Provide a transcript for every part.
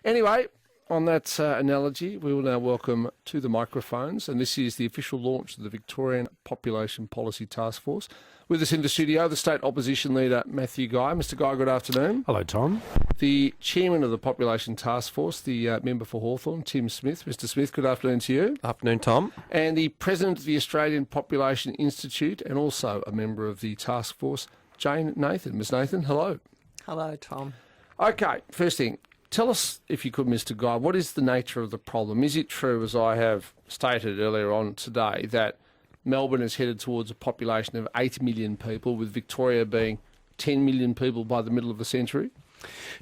Anyway, on that analogy, we will now welcome to the microphones, and this is the official launch of the Victorian Population Policy Taskforce. With us in the studio, the State Opposition Leader, Matthew Guy. Mr Guy, good afternoon. Hello, Tom. The Chairman of the Population Taskforce, the Member for Hawthorn, Tim Smith. Mr Smith, good afternoon to you. Afternoon, Tom. And the President of the Australian Population Institute, and also a member of the Taskforce, Jane Nathan. Ms Nathan, hello. Hello, Tom. Okay, first thing, tell us, if you could, Mr Guy, what is the nature of the problem? Is it true, as I have stated earlier on today, that Melbourne is headed towards a population of 8 million people, with Victoria being 10 million people by the middle of the century?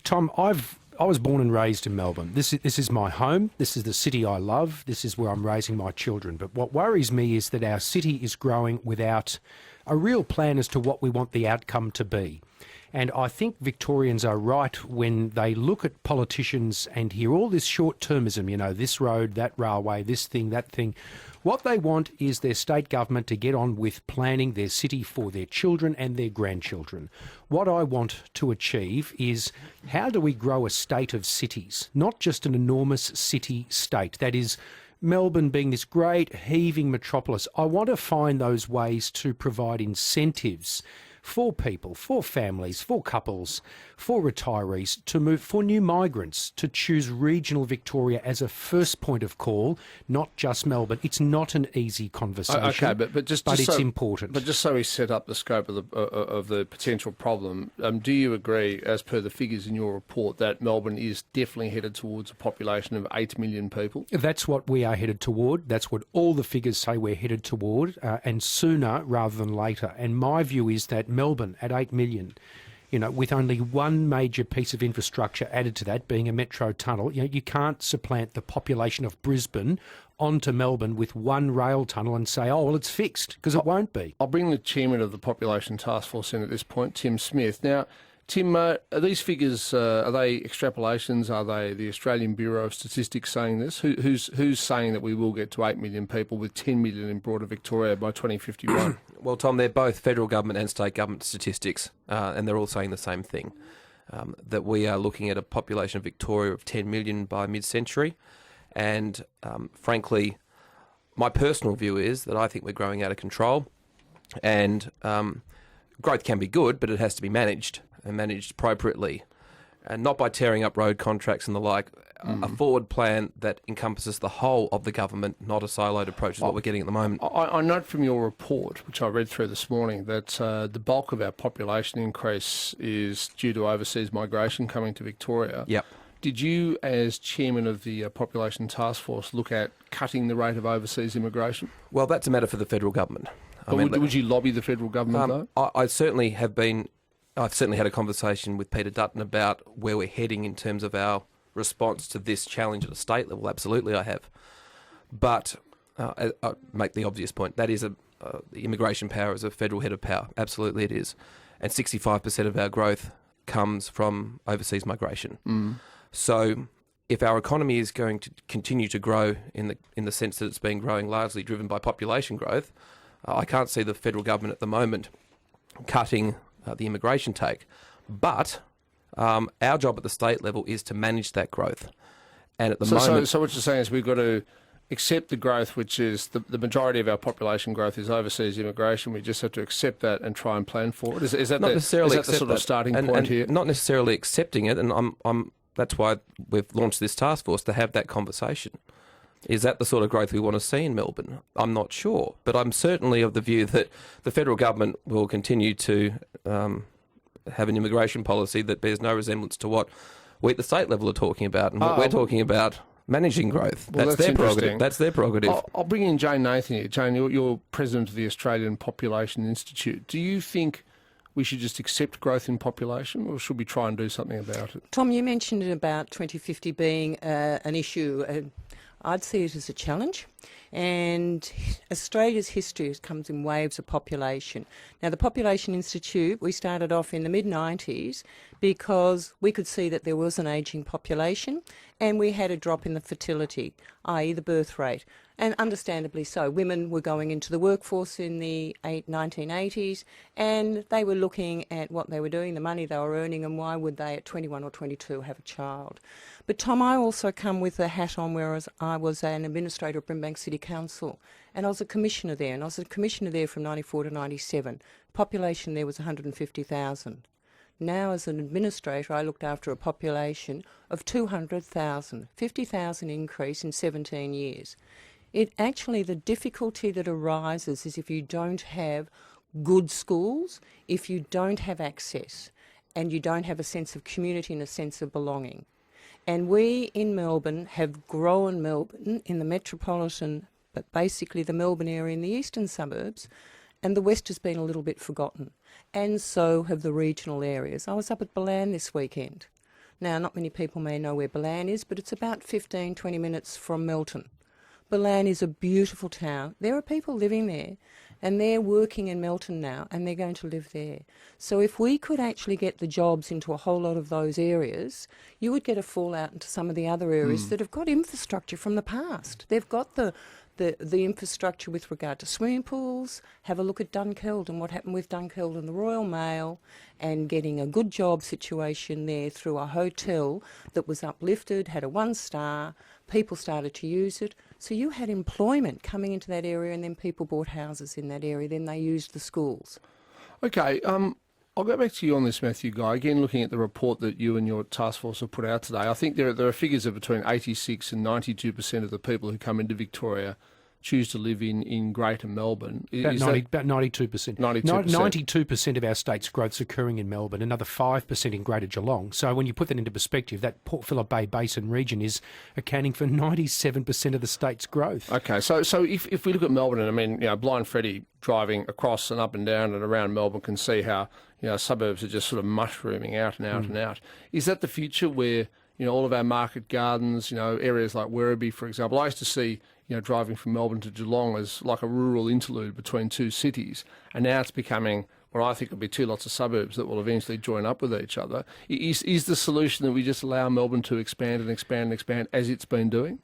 Tom, I was born and raised in Melbourne. This is my home. This is the city I love. This is where I'm raising my children. But what worries me is that our city is growing without a real plan as to what we want the outcome to be. And I think Victorians are right when they look at politicians and hear all this short-termism, you know, this road, that railway, this thing, that thing. What they want is their state government to get on with planning their city for their children and their grandchildren. What I want to achieve is, how do we grow a state of cities, not just an enormous city-state? That is, Melbourne being this great heaving metropolis. I want to find those ways to provide incentives for people, for families, for couples, for retirees to move, for new migrants to choose regional Victoria as a first point of call, not just Melbourne. It's not an easy conversation. Okay, but it's important. But just so we set up the scope of the potential problem, do you agree, as per the figures in your report, that Melbourne is definitely headed towards a population of 8 million people? That's what we are headed toward. That's what all the figures say we're headed toward, and sooner rather than later. And my view is that Melbourne at 8 million, you know, with only one major piece of infrastructure added to that being a metro tunnel, you know, you can't supplant the population of Brisbane onto Melbourne with one rail tunnel and say, oh, well, it's fixed, because it won't be. I'll bring the Chairman of the Population Taskforce in at this point, Tim Smith. Now, Tim, are these figures, are they extrapolations? Are they the Australian Bureau of Statistics saying this? Who's saying that we will get to 8 million people with 10 million in broader Victoria by 2051? Well, Tom, they're both federal government and state government statistics, and they're all saying the same thing, that we are looking at a population of Victoria of 10 million by mid-century. And frankly, my personal view is that I think we're growing out of control, and growth can be good, but it has to be managed, and managed appropriately, and not by tearing up road contracts and the like. A forward plan that encompasses the whole of the government, not a siloed approach is what we're getting at the moment. I note from your report, which I read through this morning, that the bulk of our population increase is due to overseas migration coming to Victoria. Yep. Did you, as Chairman of the Population Taskforce, look at cutting the rate of overseas immigration? Well, that's a matter for the federal government. Would you lobby the federal government, though? I certainly have been. I've certainly had a conversation with Peter Dutton about where we're heading in terms of our response to this challenge at a state level. Absolutely, I have. But I make the obvious point. That is the immigration power is a federal head of power. Absolutely, it is. And 65% of our growth comes from overseas migration. So if our economy is going to continue to grow in the sense that it's been growing largely driven by population growth, I can't see the federal government at the moment cutting the immigration take. But our job at the state level is to manage that growth. And at the moment... So what you're saying is we've got to accept the growth, which is the majority of our population growth is overseas immigration. We just have to accept that and try and plan for it. Is that the sort of starting point here? Not necessarily accepting it, and that's why we've launched this task force, to have that conversation. Is that the sort of growth we want to see in Melbourne? I'm not sure, but I'm certainly of the view that the federal government will continue to have an immigration policy that bears no resemblance to what we at the state level are talking about, and what we're talking about, managing growth. Well, that's their prerogative. That's their prerogative. I'll bring in Jane Nathan here. Jane, you're president of the Australian Population Institute. Do you think we should just accept growth in population, or should we try and do something about it? Tom, you mentioned about 2050 being an issue. I'd see it as a challenge. And Australia's history comes in waves of population. Now, the Population Institute, we started off in the mid-90s because we could see that there was an ageing population and we had a drop in the fertility, i.e. the birth rate. And understandably so. Women were going into the workforce in the 1980s and they were looking at what they were doing, the money they were earning, and why would they at 21 or 22 have a child. But Tom, I also come with a hat on, whereas I was an administrator at Brimbank City Council and I was a commissioner there, and I was a commissioner there from 94 to 97. Population there was 150,000. Now, as an administrator, I looked after a population of 200,000, 50,000 increase in 17 years. It actually, the difficulty that arises is if you don't have good schools, if you don't have access, and you don't have a sense of community and a sense of belonging. And we in Melbourne have grown Melbourne in the metropolitan, but basically the Melbourne area in the eastern suburbs, and the west has been a little bit forgotten. And so have the regional areas. I was up at Balan this weekend. Now, not many people may know where Balan is, but it's about 15, 20 minutes from Melton. Balan is a beautiful town. There are people living there and they're working in Melton now and they're going to live there. So if we could actually get the jobs into a whole lot of those areas, you would get a fallout into some of the other areas that have got infrastructure from the past. They've got the infrastructure with regard to swimming pools. Have a look at Dunkeld and what happened with Dunkeld and the Royal Mail, and getting a good job situation there through a hotel that was uplifted, had a 1-star, people started to use it. So you had employment coming into that area, and then people bought houses in that area, then they used the schools. Okay, I'll go back to you on this, Matthew Guy. Again, looking at the report that you and your task force have put out today, I think there are figures of between 86 and 92% of the people who come into Victoria choose to live in Greater Melbourne. About 92%. 92% of our state's growth's occurring in Melbourne, another 5% in Greater Geelong. So when you put that into perspective, that Port Phillip Bay Basin region is accounting for 97% of the state's growth. Okay, so if we look at Melbourne, and I mean, blind Freddie driving across and up and down and around Melbourne can see how, suburbs are just sort of mushrooming out and out and out. Is that the future where, all of our market gardens, areas like Werribee, for example? I used to see, driving from Melbourne to Geelong as like a rural interlude between two cities, and now it's becoming what I think will be two lots of suburbs that will eventually join up with each other. Is the solution that we just allow Melbourne to expand and expand and expand as it's been doing?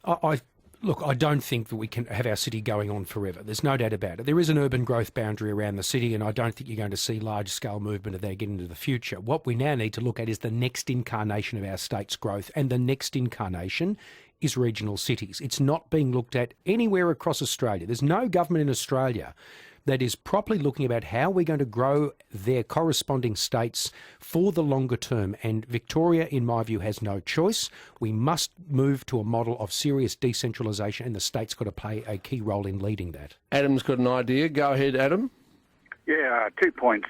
Look, I don't think that we can have our city going on forever. There's no doubt about it. There is an urban growth boundary around the city, and I don't think you're going to see large-scale movement of that getting into the future. What we now need to look at is the next incarnation of our state's growth, and the next incarnation is regional cities. It's not being looked at anywhere across Australia. There's no government in Australia that is properly looking about how we're going to grow their corresponding states for the longer term. And Victoria, in my view, has no choice. We must move to a model of serious decentralisation, and the state's got to play a key role in leading that. Adam's got an idea. Go ahead, Adam. Yeah, 2 points.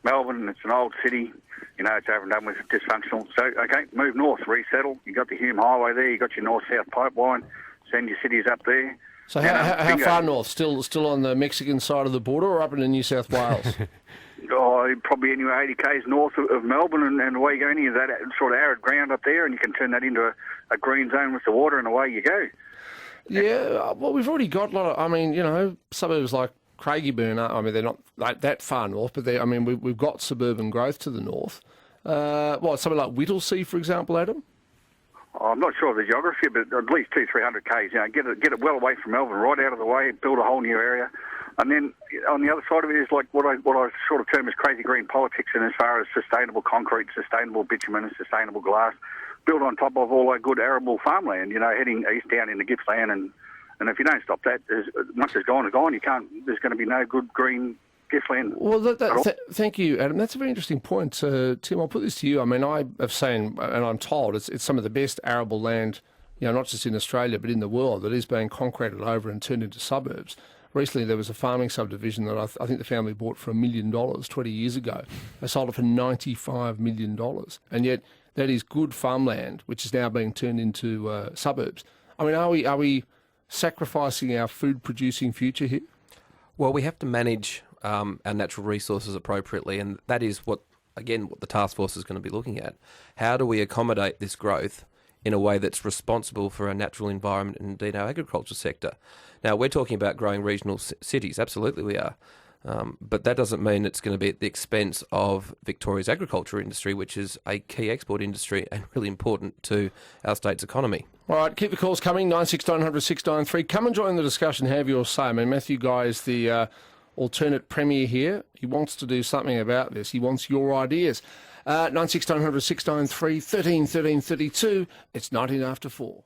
Melbourne, it's an old city. It's over and done with, dysfunctional. So, okay, move north, resettle. You got the Hume Highway there. You got your north-south pipeline. Send your cities up there. So how far north? Still on the Mexican side of the border, or up in New South Wales? Probably anywhere 80 k's north of Melbourne, and away you go. Any of that sort of arid ground up there, and you can turn that into a green zone with the water, and away you go. Yeah, well, we've already got a lot of, suburbs like Craigieburn. They're not that far north, but we've got suburban growth to the north. Something like Whittlesea, for example, Adam? I'm not sure of the geography, but at least 200-300 k's. Get it well away from Melbourne, right out of the way, build a whole new area, and then on the other side of it is like what I sort of term as crazy green politics, and as far as sustainable concrete, sustainable bitumen, and sustainable glass, built on top of all that good arable farmland. Heading east down into Gippsland, and if you don't stop that, as much as gone. You can't. There's going to be no good green Gippsland. Well, thank you, Adam. That's a very interesting point. Tim, I'll put this to you. I have seen, and I'm told, it's some of the best arable land, not just in Australia, but in the world, that is being concreted over and turned into suburbs. Recently, there was a farming subdivision that I think the family bought for $1 million 20 years ago. They sold it for $95 million. And yet, that is good farmland, which is now being turned into suburbs. Are we sacrificing our food-producing future here? Well, we have to manage our natural resources appropriately, and that is what the task force is going to be looking at. How do we accommodate this growth in a way that's responsible for our natural environment and indeed our agriculture sector. Now, we're talking about growing regional cities. Absolutely we are. But that doesn't mean it's going to be at the expense of Victoria's agriculture industry, which is a key export industry and really important to our state's economy. All right, keep the calls coming, 96900 693. Come and join the discussion, have your say. I mean, Matthew Guy is the alternate premier here. He wants to do something about this. He wants your ideas. 96900 693 13 13 32. It's 19 after 4.